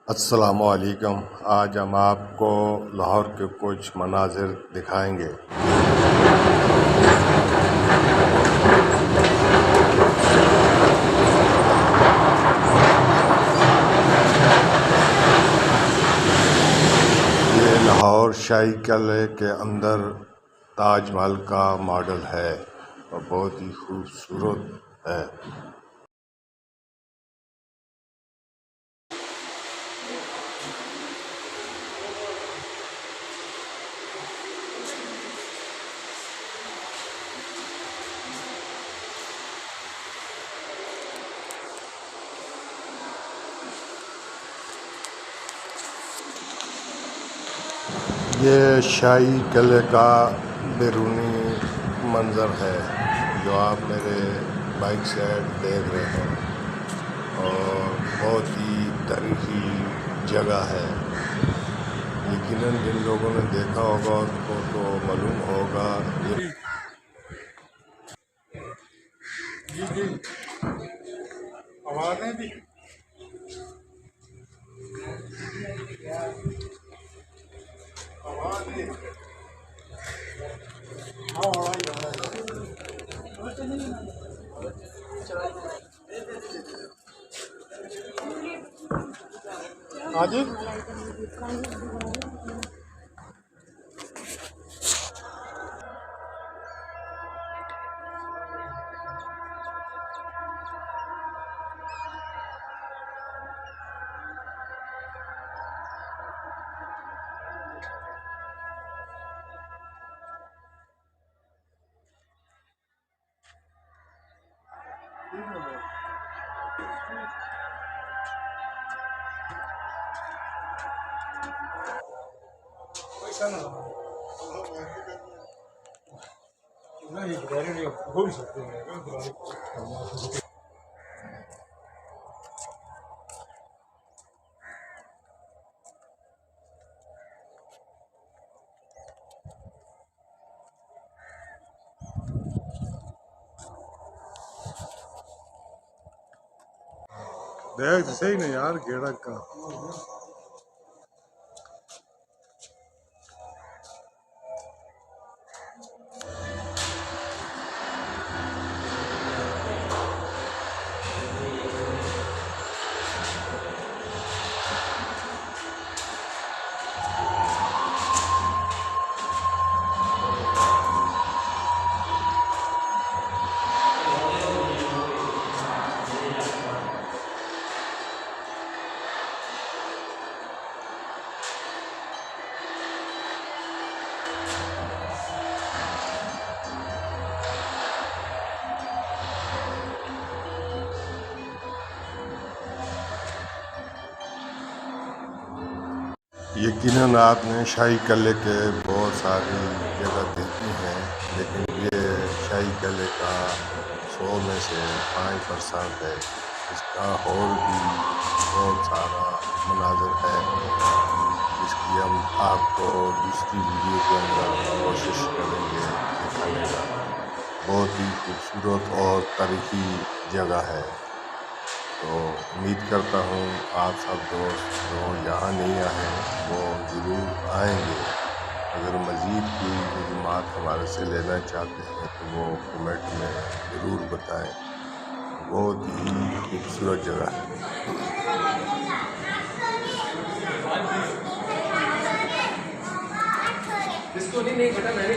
अस्सलामुअलैकुम। आज हम आपको लाहौर के कुछ मनाजिर दिखाएंगे। ये लाहौर शाही किले के अंदर ताजमहल का मॉडल है और बहुत ही खूबसूरत है। ये शाही किले का बैरूनी मंज़र है जो आप मेरे बाइक साइड देख रहे हैं, और बहुत ही तारीखी जगह है। यकीनन जिन लोगों ने देखा होगा उनको तो मालूम होगा। ये आवाज़ें भी आज देख सही नहीं यार गेड़ा का। यकीनन आपने शाही किले के बहुत सारी जगह देखी हैं, लेकिन ये शाही किले का 100 में से 5% है। इसका और भी बहुत सारा मनाज़र है, जिसकी हम आपको दूसरी वीडियो के अंदर कोशिश करेंगे दिखाने का। बहुत ही खूबसूरत और तारीखी जगह है। तो उम्मीद करता हूँ आप सब दोस्त जो यहाँ नहीं आए वो ज़रूर आएंगे। अगर मज़ीद कोई मालूमात हमारे से लेना चाहते हैं तो वो कमेंट में ज़रूर बताएं। बहुत ही खूबसूरत जगह है। इसको नहीं बेटा मैंने